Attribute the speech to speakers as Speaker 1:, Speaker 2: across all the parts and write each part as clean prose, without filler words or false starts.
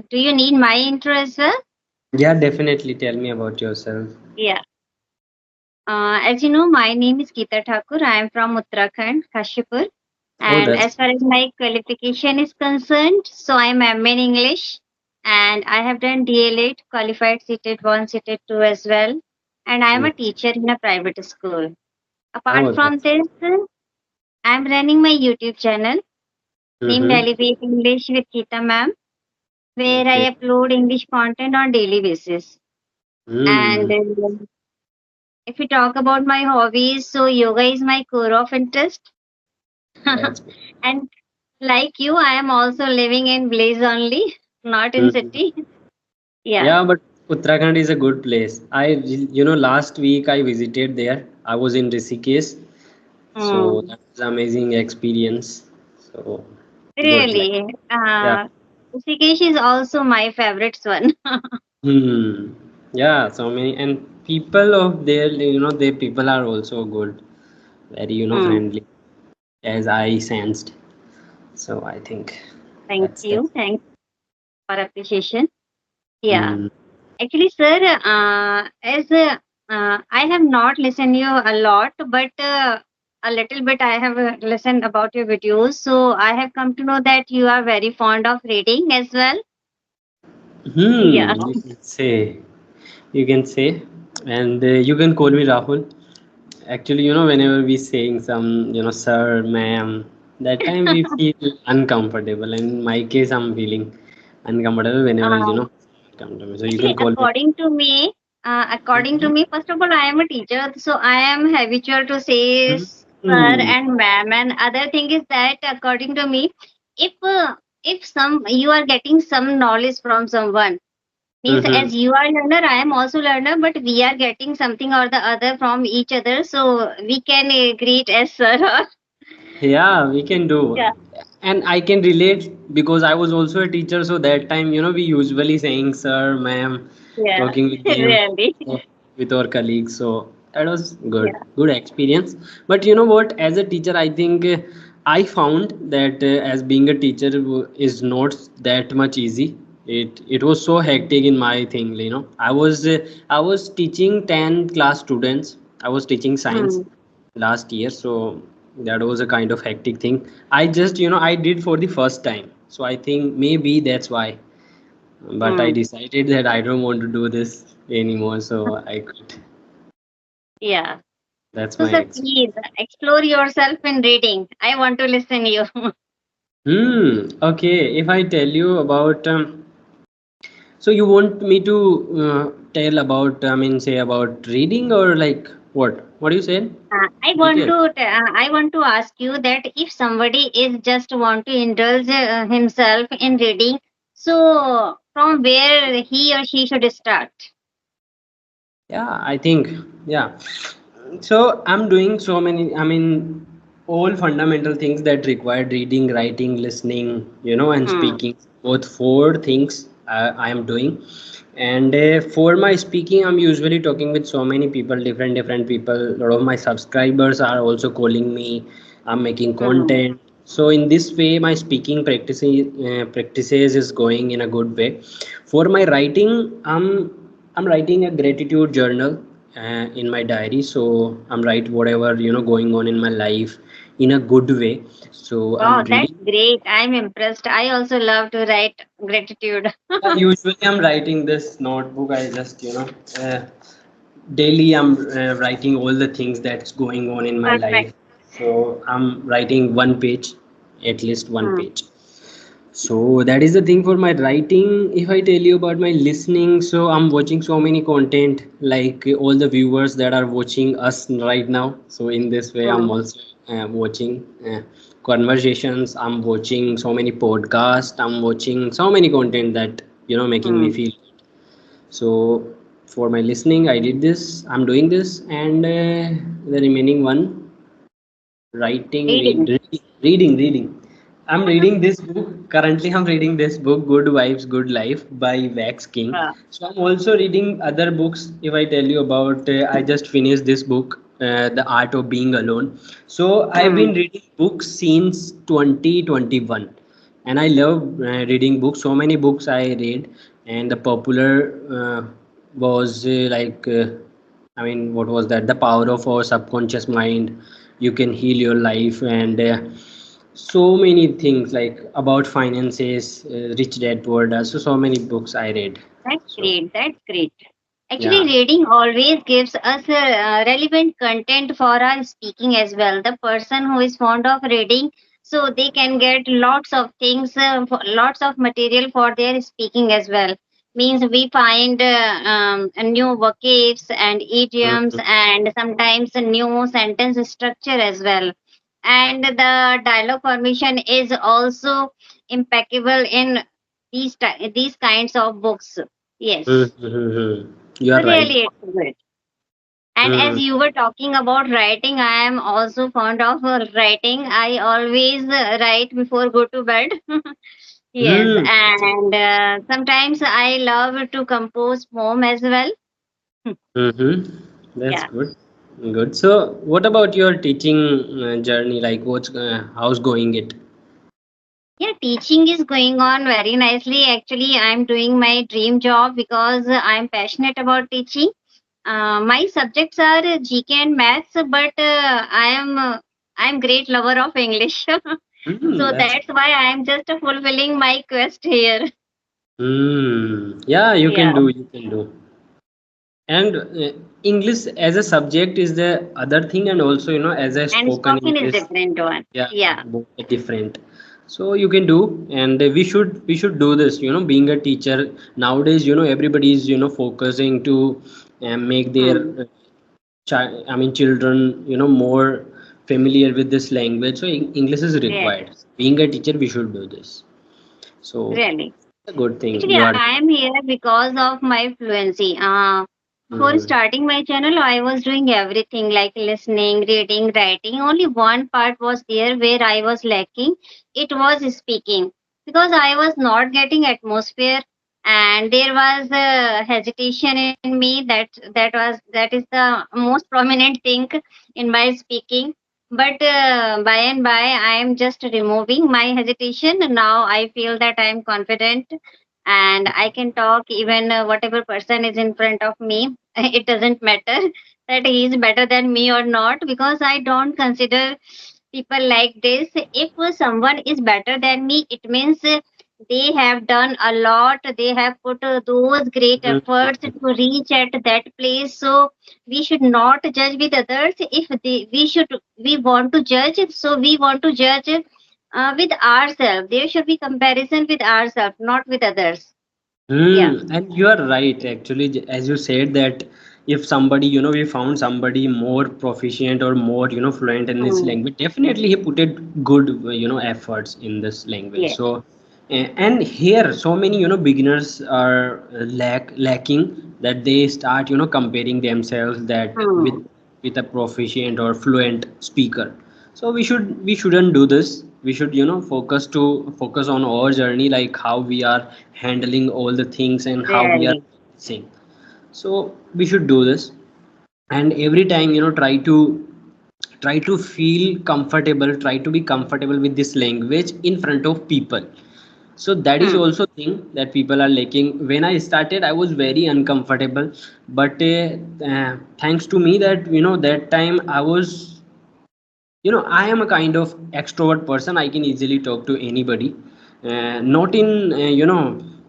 Speaker 1: Do you need my intro as well?
Speaker 2: Yeah, definitely. Tell me about yourself.
Speaker 1: Yeah. As you know, my name is Geeta Thakur. I am from Uttarakhand, Kashipur.
Speaker 2: Oh,
Speaker 1: And
Speaker 2: that's
Speaker 1: as far as my qualification is concerned, so I am MA in English and I have done DL8, qualified CTET 1, CTET 2 as well. And I am
Speaker 2: mm,
Speaker 1: a teacher in a private school. Apart
Speaker 2: oh,
Speaker 1: from
Speaker 2: that's
Speaker 1: this, I am running my YouTube channel named
Speaker 2: mm-hmm.
Speaker 1: Elevate English with Geeta Ma'am, where
Speaker 2: Okay.
Speaker 1: I upload English content on daily basis. And
Speaker 2: Mm,
Speaker 1: if we talk about my hobbies, so yoga is my core of interest.
Speaker 2: that's
Speaker 1: And like you, I am also living in Blaze only, not in
Speaker 2: mm.
Speaker 1: city. Yeah.
Speaker 2: Yeah, but Uttarakhand is a good place. Last week I visited there. I was in Rishikesh, so
Speaker 1: Mm.
Speaker 2: that was amazing experience. So good, like
Speaker 1: Really.
Speaker 2: yeah.
Speaker 1: Rishikesh is also my favorite one.
Speaker 2: Hmm. Yeah, so many and people of there, the people are also good, very
Speaker 1: Mm.
Speaker 2: friendly, as I sensed. So I think
Speaker 1: Thank
Speaker 2: that's
Speaker 1: you. Thanks for appreciation. Yeah.
Speaker 2: hmm.
Speaker 1: Actually, sir, as I have not listened you a lot, but a little bit I have listened about your videos. So I have come to know that you are very fond of reading as well. Yeah.
Speaker 2: You can say, and you can call me Rahul. Actually, whenever we saying some, sir, ma'am, that time we feel uncomfortable. In my case, I'm feeling uncomfortable whenever,
Speaker 1: Uh,
Speaker 2: come to me. So you
Speaker 1: Actually,
Speaker 2: can call me.
Speaker 1: according to me, first of all, I am a teacher, so I am habitual to say sir
Speaker 2: Hmm.
Speaker 1: and ma'am. And other thing is that, according to me, if some you are getting some knowledge from someone, means
Speaker 2: Mm-hmm.
Speaker 1: as you are learner, I am also learner, but we are getting something or the other from each other, so we can greet as sir.
Speaker 2: Yeah, we can do.
Speaker 1: Yeah,
Speaker 2: And I can relate because I was also a teacher. So that time, we usually saying sir, ma'am,
Speaker 1: yeah,
Speaker 2: talking with them,
Speaker 1: really,
Speaker 2: uh, with our colleagues. So that was
Speaker 1: yeah.
Speaker 2: good experience. But you know what? As a teacher, I think I found that as being a teacher is not that much easy. It was so hectic in my thing. I was teaching 10 class students. I was teaching science
Speaker 1: Hmm.
Speaker 2: last year, so that was a kind of hectic thing. I just I did for the first time, so I think maybe that's why, but I
Speaker 1: Hmm.
Speaker 2: decided that I don't want to do this anymore, so I quit.
Speaker 1: Yeah.
Speaker 2: That's
Speaker 1: So,
Speaker 2: my
Speaker 1: sir,
Speaker 2: ex.
Speaker 1: please explore yourself in reading. I want to listen you.
Speaker 2: Okay, if I tell you about so you want me to tell about, I mean, say about reading, or like what do you say? Detail.
Speaker 1: I want to ask you that if somebody is just want to indulge himself in reading, so from where he or she should start?
Speaker 2: Yeah, I think, yeah. So I'm doing so many, I mean, all fundamental things that required reading, writing, listening, and
Speaker 1: Hmm.
Speaker 2: speaking. Both four things I am doing. And for my speaking, I'm usually talking with so many people, different people. A lot of my subscribers are also calling me. I'm making
Speaker 1: Hmm.
Speaker 2: content. So in this way, my speaking practices is going in a good way. For my writing, I'm writing a gratitude journal in my diary. So I'm write whatever going on in my life in a good way. So I'm
Speaker 1: Wow, that's
Speaker 2: reading.
Speaker 1: great. I'm impressed. I also love to write gratitude.
Speaker 2: Usually I'm writing this notebook. I just daily I'm writing all the things that's going on in my
Speaker 1: Perfect.
Speaker 2: life. So I'm writing one page, at least one
Speaker 1: Hmm.
Speaker 2: page. So that is the thing for my writing. If I tell you about my listening, so I'm watching so many content, like all the viewers that are watching us right now. So in this way, I'm
Speaker 1: Hmm.
Speaker 2: also watching conversations. I'm watching so many podcasts. I'm watching so many content that making me
Speaker 1: Hmm.
Speaker 2: feel. So for my listening, I did this. I'm doing this, and the remaining one, writing,
Speaker 1: Reading.
Speaker 2: reading. I'm reading this book. Currently, I'm reading this book, Good Wives, Good Life by Wax King.
Speaker 1: Wow.
Speaker 2: So I'm also reading other books. If I tell you about, I just finished this book, The Art of Being Alone. So I've
Speaker 1: Hmm.
Speaker 2: been reading books since 2021. and I love reading books. So many books I read, and the popular was I mean, what was that? The Power of Our Subconscious Mind. You Can Heal Your Life, and so many things like about finances, Rich Dad Poor Dad. So many books I read.
Speaker 1: That's
Speaker 2: So
Speaker 1: great. That's great. Actually,
Speaker 2: yeah.
Speaker 1: reading always gives us relevant content for our speaking as well. The person who is fond of reading, so they can get lots of things, lots of material for their speaking as well. Means we find new vocabs and idioms,
Speaker 2: Mhm.
Speaker 1: and sometimes a new sentence structure as well. And the dialogue formation is also impeccable in these kinds of books. Yes.
Speaker 2: Mhm. You are
Speaker 1: So
Speaker 2: right.
Speaker 1: really, it's good. And as
Speaker 2: Mm.
Speaker 1: you were talking about writing, I am also fond of writing. I always write before go to bed. Yes,
Speaker 2: Mm.
Speaker 1: and sometimes I love to compose poem as well.
Speaker 2: Mm-hmm. That's
Speaker 1: Yeah,
Speaker 2: good. Good. So, what about your teaching journey? Like, how's going it?
Speaker 1: yeah, teaching is going on very nicely. Actually, I'm doing my dream job because I'm passionate about teaching. My subjects are GK and maths, but I'm great lover of English.
Speaker 2: Mm,
Speaker 1: So
Speaker 2: that's
Speaker 1: that's why I am just fulfilling my quest here.
Speaker 2: yeah, you
Speaker 1: Yeah.
Speaker 2: can do. You can do. And English as a subject is the other thing, and also as a
Speaker 1: And
Speaker 2: spoken
Speaker 1: spoken is
Speaker 2: English.
Speaker 1: different one.
Speaker 2: Yeah,
Speaker 1: Yeah.
Speaker 2: both are different. So you can do, and we should do this. Being a teacher nowadays, everybody is focusing to make their
Speaker 1: Hmm.
Speaker 2: I mean children more familiar with this language. So English is
Speaker 1: Really.
Speaker 2: required. Being a teacher, we should do this. So
Speaker 1: Really.
Speaker 2: a good thing
Speaker 1: Actually,
Speaker 2: you are.
Speaker 1: I am here because of my fluency. Before
Speaker 2: Mhm.
Speaker 1: starting my channel, I was doing everything like listening, reading, writing. Only one part was there where I was lacking. It was speaking because I was not getting atmosphere, and there was hesitation in me. That is the most prominent thing in my speaking. But by and by, I am just removing my hesitation. Now I feel that I am confident and I can talk even whatever person is in front of me. It doesn't matter that he is better than me or not, because I don't consider people like this. If someone is better than me, it means they have done a lot. They have put those great efforts to reach at that place. So we should not judge with others. If we want to judge, so we want to judge with ourselves. There should be comparison with ourselves, not with others. Yeah.
Speaker 2: And you are right, actually, as you said that if somebody, we found somebody more proficient or more, fluent in this
Speaker 1: Mm.
Speaker 2: language, definitely he put it good, efforts in this language.
Speaker 1: Yes.
Speaker 2: So, and here, so many, beginners are lacking that they start, comparing themselves that
Speaker 1: Mm.
Speaker 2: with a proficient or fluent speaker. So we shouldn't do this. We should focus on our journey, like how we are handling all the things and how we are
Speaker 1: Really.
Speaker 2: seeing. So we should do this, and every time try to feel comfortable, try to be comfortable with this language in front of people. So that is
Speaker 1: Mm.
Speaker 2: also thing that people are lacking. When I started, I was very uncomfortable, but thanks to me that that time I was, I am a kind of extrovert person. I can easily talk to anybody. Not in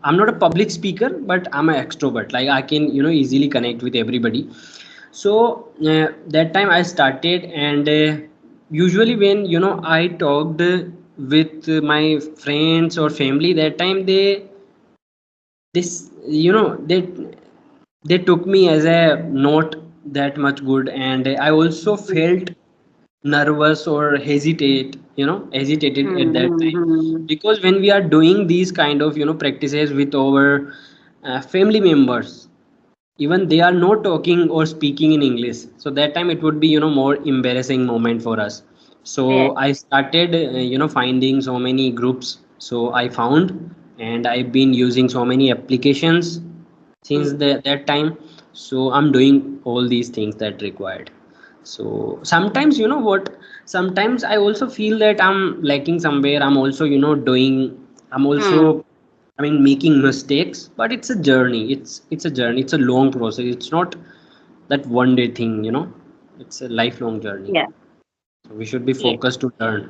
Speaker 2: I'm not a public speaker, but I'm an extrovert. Like I can easily connect with everybody. So that time I started, and usually when I talked with my friends or family, that time this they took me as a not that much good, and I also felt nervous or hesitated at that time,
Speaker 1: Mm-hmm.
Speaker 2: because when we are doing these kind of practices with our family members, even they are not talking or speaking in English, so that time it would be more embarrassing moment for us. So
Speaker 1: Yes.
Speaker 2: I started finding so many groups. So I found, and I've been using so many applications since
Speaker 1: Mm.
Speaker 2: that time. So I'm doing all these things that required. So sometimes, sometimes I also feel that I'm lacking somewhere. I'm also doing I'm also,
Speaker 1: Hmm.
Speaker 2: I mean, making mistakes, but it's a journey. It's a journey. It's a long process. It's not that one day thing, you know. It's a lifelong journey.
Speaker 1: Yeah.
Speaker 2: So we should be
Speaker 1: Yes.
Speaker 2: focused to learn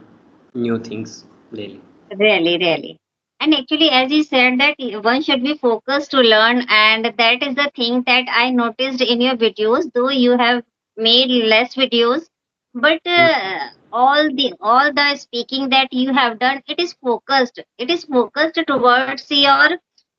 Speaker 2: new things daily.
Speaker 1: Really, really. And actually, as you said, that one should be focused to learn, and that is the thing that I noticed in your videos. Though you have made less videos, but all the speaking that you have done, it is focused. It is focused towards your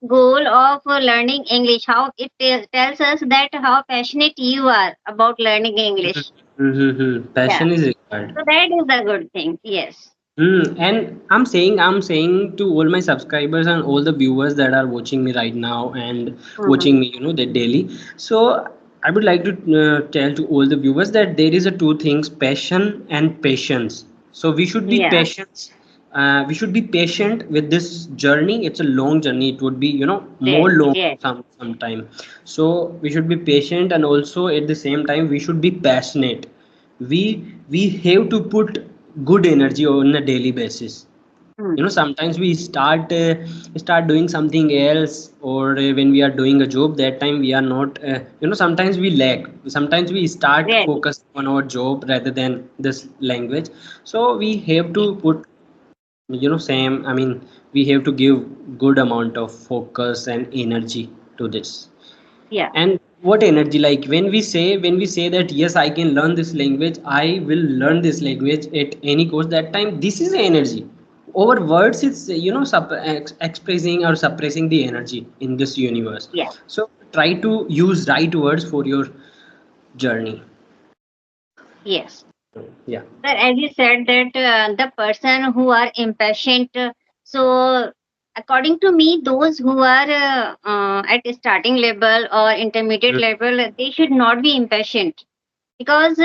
Speaker 1: goal of learning English. How it tells us that how passionate you are about learning English.
Speaker 2: Mm-hmm.
Speaker 1: Yeah.
Speaker 2: Passion is required.
Speaker 1: So that is a good thing. Yes.
Speaker 2: And I'm saying to all my subscribers and all the viewers that are watching me right now and
Speaker 1: Hmm.
Speaker 2: watching me, you know, that daily. So I would like to tell to all the viewers that there is a two things: passion and patience. So we should be
Speaker 1: Yeah.
Speaker 2: patient. We should be patient with this journey. It's a long journey. It would be, you know, more
Speaker 1: Really,
Speaker 2: long
Speaker 1: really.
Speaker 2: sometime. So we should be patient, and also at the same time we should be passionate. We have to put good energy on a daily basis.
Speaker 1: Hmm.
Speaker 2: You know, sometimes we start doing something else, or when we are doing a job, that time we are not, you know, sometimes we lag. Sometimes we start
Speaker 1: Really.
Speaker 2: focus on our job rather than this language. So we have to put, you know, same, I mean, we have to give good amount of focus and energy to this.
Speaker 1: Yeah.
Speaker 2: And what energy, like when we say that yes, I can learn this language, I will learn this language at any cost, that time this is energy. Over words it's, you know, expressing or suppressing the energy in this universe.
Speaker 1: Yeah.
Speaker 2: So try to use right words for your journey.
Speaker 1: Yes.
Speaker 2: Yeah.
Speaker 1: Sir, as you said that the person who are impatient, so according to me, those who are at starting level or intermediate
Speaker 2: Mm,
Speaker 1: level, they should not be impatient because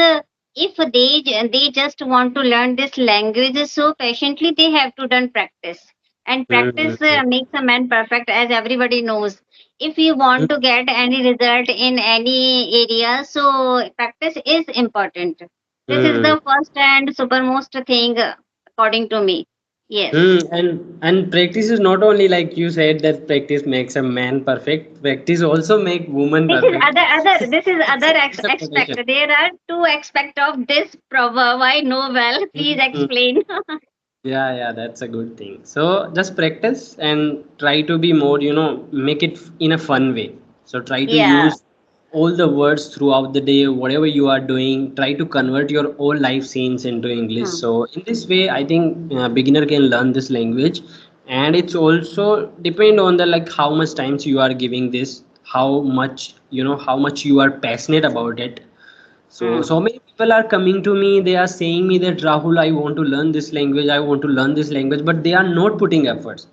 Speaker 1: if they just want to learn this language so patiently, they have to done practice, and
Speaker 2: mm,
Speaker 1: practice makes a man perfect, as everybody knows. If you want to get any result in any area, so practice is important. This is
Speaker 2: mm,
Speaker 1: the first and supermost thing, according to me. Yes.
Speaker 2: and practice is not only like you said that practice makes a man perfect. Practice also make woman
Speaker 1: This is
Speaker 2: perfect.
Speaker 1: other this is
Speaker 2: it's
Speaker 1: other
Speaker 2: a, it's a
Speaker 1: aspect.
Speaker 2: progression.
Speaker 1: There are two aspects of this proverb. I know well. Please
Speaker 2: Mm.
Speaker 1: explain.
Speaker 2: Yeah, yeah, that's a good thing. So just practice and try to be more, you know, make it in a fun way. So try to
Speaker 1: Yeah.
Speaker 2: use all the words throughout the day, whatever you are doing, try to convert your all life scenes into English.
Speaker 1: Hmm.
Speaker 2: So in this way, I think beginner can learn this language, and it's also depend on the like how much times you are giving this, how much, you know, how much you are passionate about it. So,
Speaker 1: Hmm.
Speaker 2: so many people are coming to me. They are saying me that Rahul, I want to learn this language. I want to learn this language, but they are not putting efforts.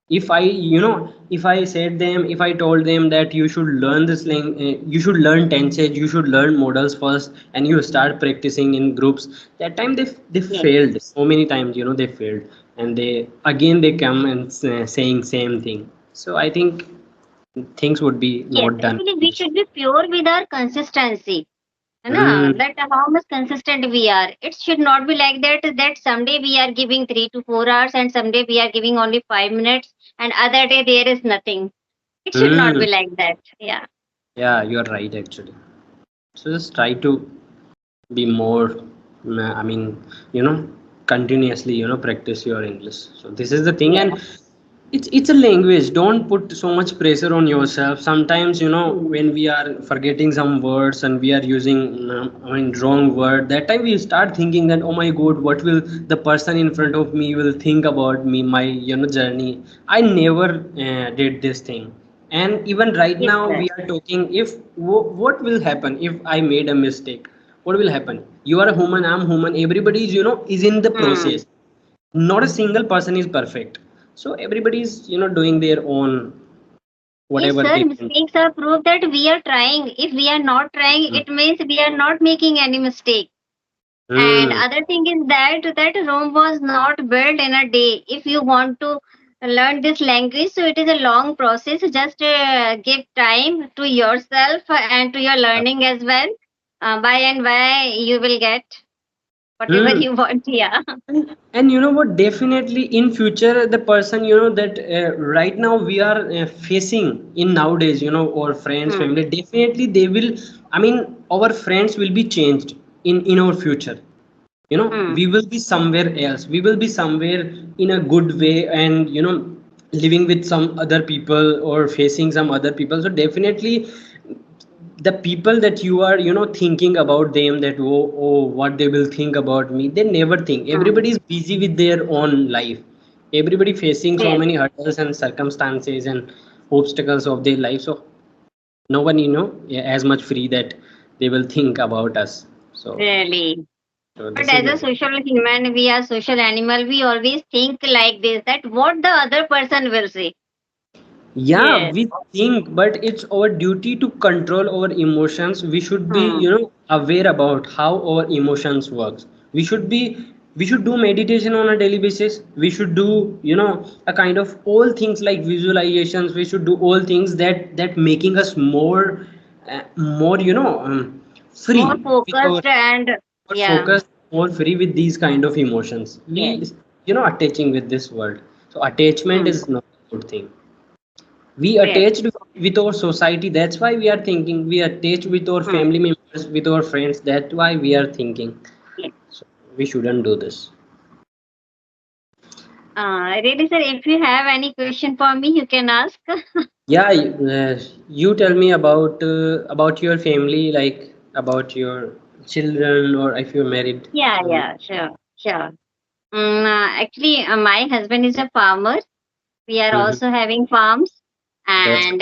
Speaker 2: If I, you know, if I said them, if I told them that you should learn this language, you should learn tenses, you should learn models first, and you start practicing in groups. That time they
Speaker 1: Yes.
Speaker 2: failed so many times. You know, they failed, and they again they come and saying same thing. So I think things would be
Speaker 1: Yes.
Speaker 2: not done.
Speaker 1: Actually, we should be pure with our consistency.
Speaker 2: Hmm.
Speaker 1: No, that how much consistent we are. It should not be like that someday we are giving 3 to 4 hours and someday we are giving only 5 minutes and other day there is nothing. It should not
Speaker 2: Hmm.
Speaker 1: be like that. Yeah.
Speaker 2: Yeah, you're right actually. So just try to be more, I mean, you know, continuously, you know, practice your English. So this is the thing, and
Speaker 1: Yeah.
Speaker 2: it's a language. Don't put so much pressure on yourself. Sometimes, you know,
Speaker 1: Hmm.
Speaker 2: when we are forgetting some words and we are using, I mean, wrong word, that time we start thinking that, oh my God, what will the person in front of me will think about me, my, you know, journey. I never did this thing. And even right
Speaker 1: Yes,
Speaker 2: now
Speaker 1: sir.
Speaker 2: we are talking, if what will happen if I made a mistake? What will happen? You are a human, I'm human, everybody is, you know, is in the
Speaker 1: Hmm.
Speaker 2: process. Not a single person is perfect. So everybody is, you know, doing their own
Speaker 1: Yes,
Speaker 2: whatever
Speaker 1: sir.
Speaker 2: they can.
Speaker 1: Mistakes are proof that we are trying. If we are not trying,
Speaker 2: Mm.
Speaker 1: it means we are not making any mistake. And
Speaker 2: Mm.
Speaker 1: other thing is that Rome was not built in a day. If you want to learn this language, so it is a long process. Just give time to yourself and to your learning as well. By and by, you will get whatever
Speaker 2: Hmm.
Speaker 1: you want. Yeah.
Speaker 2: And you know what? Definitely in future, the person that right now we are facing in nowadays, our friends,
Speaker 1: Hmm.
Speaker 2: family, definitely they will. I mean, our friends will be changed in our future.
Speaker 1: Hmm.
Speaker 2: We will be somewhere else. We will be somewhere in a good way, and living with some other people or facing some other people. So definitely the people that you are thinking about them, that oh, what they will think about me, they never think.
Speaker 1: Hmm.
Speaker 2: Everybody is busy with their own life. Everybody facing so
Speaker 1: Yes.
Speaker 2: many hurdles and circumstances and obstacles of their life. So no one as much free that they will think about us. so
Speaker 1: Really.
Speaker 2: so
Speaker 1: But
Speaker 2: this is
Speaker 1: as
Speaker 2: my
Speaker 1: a social human, we are social animal. We always think like this, that what the other person will say.
Speaker 2: Yeah,
Speaker 1: Yes.
Speaker 2: we think, but it's our duty to control our emotions. We should be
Speaker 1: Hmm.
Speaker 2: aware about how our emotions works. We should do meditation on a daily basis. We should do a kind of all things like visualizations. We should do all things that making us more
Speaker 1: More
Speaker 2: free with our
Speaker 1: focused and
Speaker 2: more
Speaker 1: yeah.
Speaker 2: focused, more free with these kind of emotions. We
Speaker 1: Yes.
Speaker 2: attaching with this world. So attachment
Speaker 1: Hmm.
Speaker 2: is not a good thing. We
Speaker 1: Yes.
Speaker 2: attached with our society, that's why we are thinking. We attached with our
Speaker 1: Hmm.
Speaker 2: family members, with our friends, that's why we are thinking.
Speaker 1: Yes.
Speaker 2: So we shouldn't do this.
Speaker 1: Really, sir, if you have any question for me, you can ask.
Speaker 2: Yeah, you tell me about your family, like about your children, or if you're married.
Speaker 1: Yeah, yeah, sure, sure. Actually, my husband is a farmer. We are
Speaker 2: Mhm.
Speaker 1: also having farms.
Speaker 2: That's
Speaker 1: And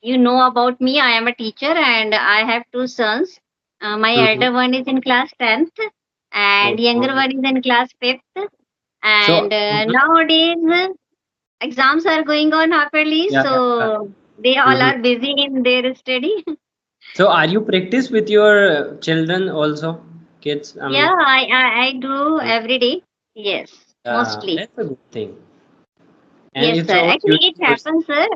Speaker 1: you know about me, I am a teacher and I have two sons. My
Speaker 2: mhm.
Speaker 1: elder one is in class 10th and younger
Speaker 2: Oh.
Speaker 1: one is in class 5th. And
Speaker 2: So mhm.
Speaker 1: nowadays, exams are going on halfway,
Speaker 2: Yeah, yeah, yeah.
Speaker 1: so they all
Speaker 2: Mhm.
Speaker 1: are busy in their study.
Speaker 2: So are you practice with your children also, kids, I
Speaker 1: Yeah,
Speaker 2: mean?
Speaker 1: I do every day. Yes,
Speaker 2: Yeah,
Speaker 1: mostly.
Speaker 2: that's a good thing, and
Speaker 1: Yes,
Speaker 2: it's
Speaker 1: sir.
Speaker 2: our
Speaker 1: Actually, it
Speaker 2: duty to.
Speaker 1: happens, sir.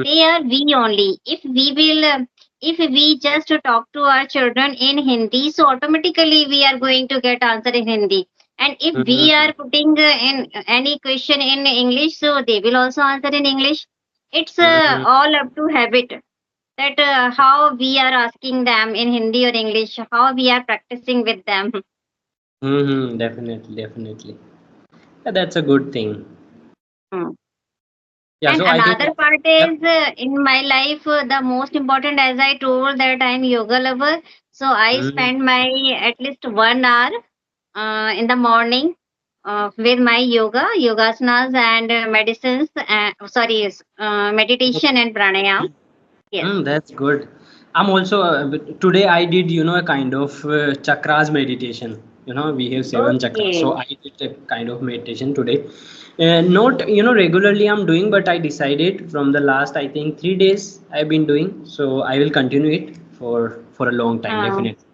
Speaker 1: They are we only. If we just talk to our children in Hindi, so automatically we are going to get answer in Hindi. And if we
Speaker 2: Mhm.
Speaker 1: are putting in any question in English, so they will also answer in English. It's
Speaker 2: Mhm.
Speaker 1: all up to habit that how we are asking them in Hindi or English, how we are practicing with them.
Speaker 2: Mhm. Definitely, definitely. Yeah, that's a good thing. Yeah,
Speaker 1: And
Speaker 2: so I think.
Speaker 1: another part
Speaker 2: Yeah.
Speaker 1: is in my life, the most important, as I told, that I'm yoga lover. So I
Speaker 2: Mhm.
Speaker 1: spend my at least 1 hour in the morning with my yogasanas and medicines. Sorry, yes, meditation and pranayam. Yes.
Speaker 2: That's good. I'm also today I did a kind of chakras meditation. We have seven chakras,
Speaker 1: Okay.
Speaker 2: so I did a kind of meditation today. Not regularly I'm doing, but I decided from the last I think 3 days I've been doing. So I will continue it for a long time,
Speaker 1: Uh,
Speaker 2: definitely.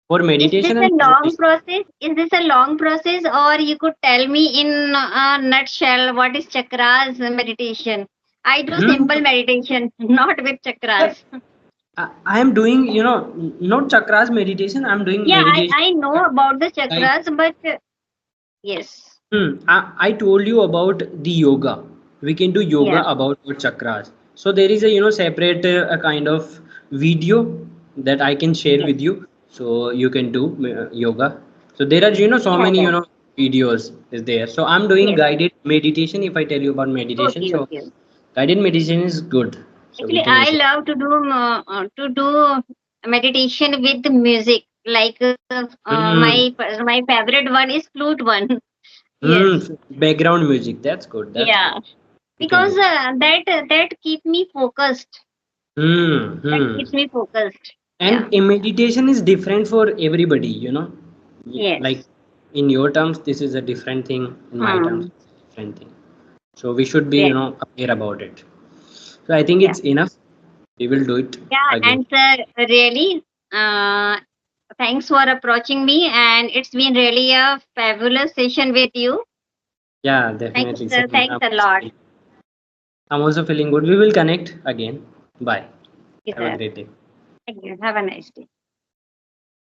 Speaker 2: For
Speaker 1: is this
Speaker 2: meditation
Speaker 1: a
Speaker 2: and
Speaker 1: long
Speaker 2: meditation.
Speaker 1: process? Is this a long process, or you could tell me in a nutshell what is chakras meditation? I do simple
Speaker 2: Hmm.
Speaker 1: meditation, not with chakras.
Speaker 2: I am doing, not chakras meditation. I'm doing
Speaker 1: Yeah,
Speaker 2: meditation.
Speaker 1: I know about the
Speaker 2: Like,
Speaker 1: chakras, but yes,
Speaker 2: I told you about the yoga. We can do yoga
Speaker 1: yeah,
Speaker 2: about our chakras. So there is a, separate a kind of video that I can share
Speaker 1: yes,
Speaker 2: with you. So you can do yoga. So there are, so
Speaker 1: yeah,
Speaker 2: many,
Speaker 1: yeah,
Speaker 2: videos is there. So I'm doing
Speaker 1: yes.
Speaker 2: guided meditation. If I tell you about meditation,
Speaker 1: Okay,
Speaker 2: so
Speaker 1: okay.
Speaker 2: guided meditation is good. So we
Speaker 1: Actually,
Speaker 2: can
Speaker 1: I
Speaker 2: also.
Speaker 1: love to do meditation with music. Like
Speaker 2: Mm,
Speaker 1: my favorite one is flute one. Yes,
Speaker 2: background music. That's good. That's good.
Speaker 1: yeah,
Speaker 2: We can
Speaker 1: because
Speaker 2: do.
Speaker 1: that keep me focused. That
Speaker 2: Hmm.
Speaker 1: keeps me focused. Yeah,
Speaker 2: And a meditation is different for everybody, like
Speaker 1: yes.
Speaker 2: in your terms this is a different thing, in my terms
Speaker 1: Hmm.
Speaker 2: it's a different thing. So we should be
Speaker 1: Yes.
Speaker 2: aware about it. So I think
Speaker 1: Yeah.
Speaker 2: it's enough. We will do it
Speaker 1: Yeah,
Speaker 2: again.
Speaker 1: and sir, really, uh, thanks for approaching me, and it's been really a fabulous session with you.
Speaker 2: Yeah,
Speaker 1: Thank you,
Speaker 2: definitely
Speaker 1: sir.
Speaker 2: same.
Speaker 1: Thanks a lot.
Speaker 2: I'm also feeling good. We will connect again. Bye.
Speaker 1: Thank you,
Speaker 2: Have a
Speaker 1: sir.
Speaker 2: great day.
Speaker 1: Thank you. Have a nice day.